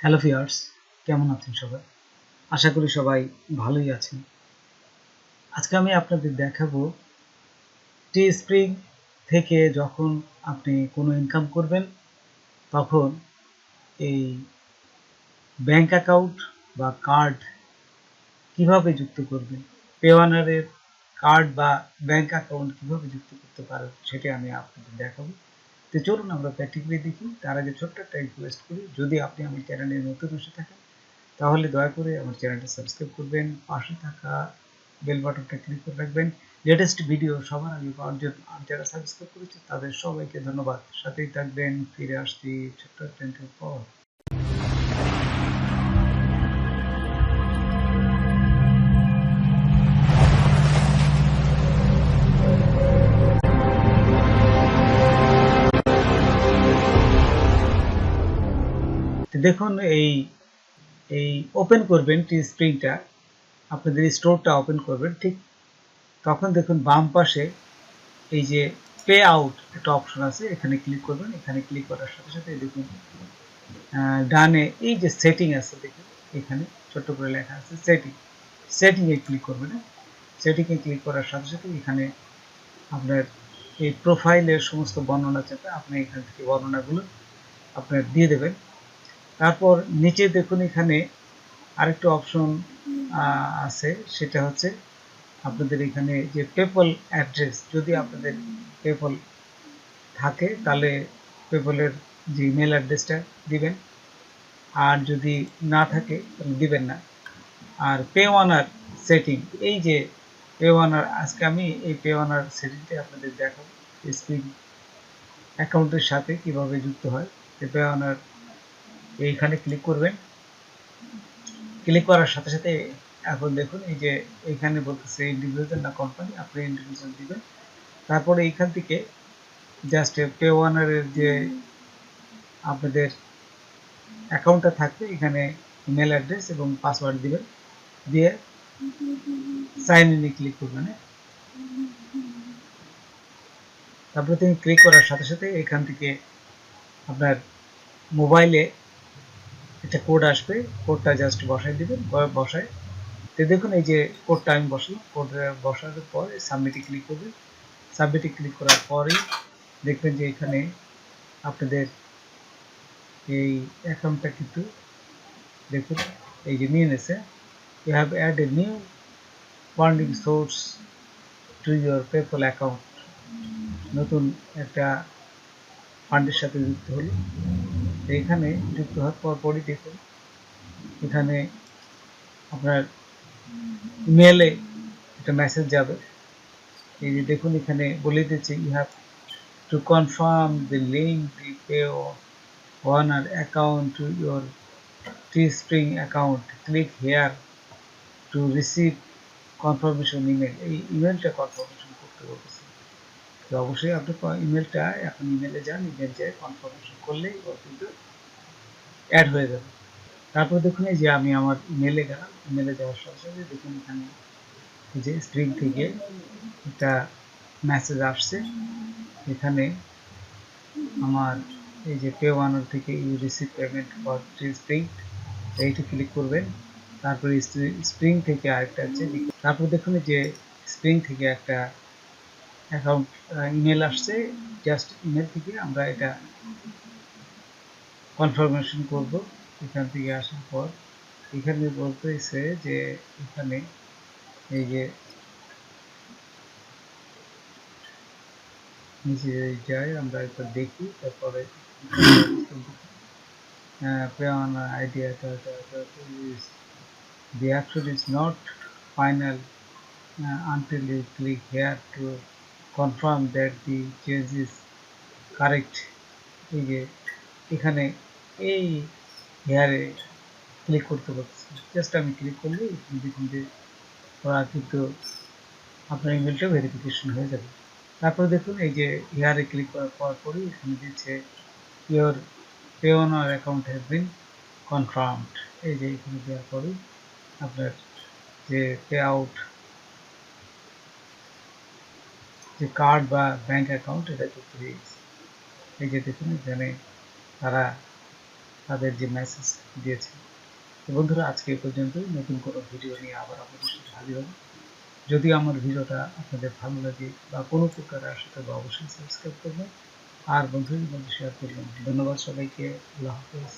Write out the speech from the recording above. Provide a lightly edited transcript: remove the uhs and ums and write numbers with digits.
Hello viewers, কেমন আছেন সবাই? আশা করি সবাই ভালোই আছেন। আজকে আমি আপনাদের দেখাবো টিস্প্রিং থেকে যখন আপনি কোনো ইনকাম করবেন তখন এই ব্যাংক অ্যাকাউন্ট বা কার্ড কিভাবে যুক্ত করবেন, পেওয়ানারের কার্ড বা ব্যাংক অ্যাকাউন্ট কিভাবে যুক্ত করতে পারেন সেটা আমি আপনাদের দেখাবো। তো চলুন আমরা প্র্যাকটিক্যালি দেখি। তার আগে ছোট্ট একটা রিকোয়েস্ট করি, যদি আপনি আমার চ্যানেলে নতুন এসে থাকেন তাহলে দয়া করে আমার চ্যানেলটা সাবস্ক্রাইব করবেন, পাশে থাকা বেল বাটনটা ক্লিক করে রাখবেন লেটেস্ট ভিডিও সবার আগে পাওয়ার জন্য। আর যারা সাবস্ক্রাইব করেছে তাদের সবাইকে ধন্যবাদ। সাথেই থাকবেন, ফিরে আসছি ছোট্ট একটা ইন্টারভিউ পর। দেখুন, এই এই ওপেন করবেন টিস্প্রিংটা, আপনাদের স্টোরটা ওপেন করবেন, ঠিক তখন দেখুন বাম পাশে এই যে পে আউট একটা অপশন আছে, এখানে ক্লিক করবেন। এখানে ক্লিক করার সাথে সাথে দেখুন ডানে এই যে সেটিং আছে, দেখুন এখানে ছোট্ট করে লেখা আছে সেটিং। সেটিংয়ে ক্লিক করবেন। সেটিংয়ে ক্লিক করার সাথে সাথে এখানে আপনার এই প্রোফাইলের সমস্ত বর্ণনা চাপে আপনি এখান থেকে বর্ণনাগুলো আপনার দিয়ে দেবেন। তারপর নিচে দেখুন এখানে আরেকটা অপশন আছে, সেটা হচ্ছে আপনাদের এখানে যে পেপল অ্যাড্রেস, যদি আপনাদের পেপল থাকে তাহলে পেপলের যে ইমেল অ্যাড্রেসটা দিবেন, আর যদি না থাকে তাহলে দিবেন না। আর পে ওয়ানার সেটিং, এই যে পে ওয়ানার, আজকে আমি এই পে ওয়ানার সেটিংটা আপনাদের দেখাবো স্প্রিং অ্যাকাউন্টের সাথে কিভাবে যুক্ত হয়। পে ওয়ানার এইখানে ক্লিক করবেন। ক্লিক করার সাথে সাথে এখন দেখুন এই যে এইখানে বলতেছে ইন্ডিভিজুয়াল না কোম্পানি, আপনি ইন্ডিভিজুয়াল দিবেন। তারপরে এইখান থেকে জাস্ট পে ওয়ানারের যে আপনাদের অ্যাকাউন্টটা থাকবে, এখানে ইমেল অ্যাড্রেস এবং পাসওয়ার্ড দিবেন, দিয়ে সাইন ইনে ক্লিক করবেন। তারপরে তুমি ক্লিক করার সাথে সাথে এখান থেকে আপনার মোবাইলে একটা কোড আসবে, কোডটা জাস্ট বসাই দিবেন। বসায় তো দেখুন এই যে কোডটা আমি বসালাম, কোড বসানোর পর সাবমিটে ক্লিক করবেন। সাবমিটে ক্লিক করার পরেই দেখবেন যে এখানে আপনাদের এই অ্যাকাউন্টটা কিন্তু দেখুন এই যে নিয়ে নিয়েছে। You have add a new funding source to your PayPal account, নতুন একটা ফান্ডের সাথে যুক্ত হলো। এখানে যুক্ত হওয়ার পরই দেখুন এখানে আপনার ইমেলে একটা মেসেজ যাবে। এই যে দেখুন এখানে বলে দিচ্ছে you have to confirm the link the Payoneer account to your Teespring account, click here to receive confirmation email. এই ইমেলটা কনফার্মেশন করতে বলতেছে। তো অবশ্যই আপনি ইমেলটা এখন ইমেলে যান, ইমেল যায় কনফার্মেশন করলেই ও কিন্তু অ্যাড হয়ে যাবে। তারপর দেখুন এই যে আমি আমার ইমেলে গেলাম, ইমেলে যাওয়ার সাথে সাথে দেখুন এখানে এই যে স্প্রিং থেকে একটা মেসেজ আসছে। এখানে আমার এই যে পে ওয়ানার থেকে you receive payment for spring, এইটা ক্লিক করবেন। তারপরে স্প্রিং থেকে আরেকটা আছে। তারপর দেখুন যে স্প্রিং থেকে একটা অ্যাকাউন্ট ইমেল আসছে, জাস্ট ইমেল থেকে আমরা এটা কনফার্মেশন করব। এখান থেকে আসার পর এখানে বলতেছে যে এখানে এই যে নিচে যাই আমরা একবার দেখি, তারপরে পেওয়ান idea the action is not final until you click here to confirm that the change is correct. এই যে এখানে এই হেয়ারে ক্লিক করতে পারছি, জাস্ট আমি ক্লিক করলে দেখুন যে ওরা কিন্তু আপনার ইমেলটা ভেরিফিকেশন হয়ে যাবে। তারপরে দেখুন এই যে হেয়ারে ক্লিক করার পরই এখানে দিচ্ছে your Payoneer account has been confirmed. এই যে এখানে দেওয়ার পরই আপনার যে পে আউট যে কার্ড বা ব্যাংক অ্যাকাউন্ট এটা যুক্ত হয়ে গেছে। এই যে দেখুন এখানে তারা তাদের যে মেসেজ দিয়েছে। তো বন্ধুরা, আজকে এই পর্যন্তই। নতুন কোনো ভিডিও নিয়ে আবার আপনাদের সাথে হাজির হব। যদি আমার ভিডিওটা আপনাদের ভালো লাগে বা কোনো উপকারে আসে তবে অবশ্যই সাবস্ক্রাইব করবেন আর বন্ধুদের মধ্যে শেয়ার করবেন। ধন্যবাদ সবাইকে। আল্লাহ হাফেজ।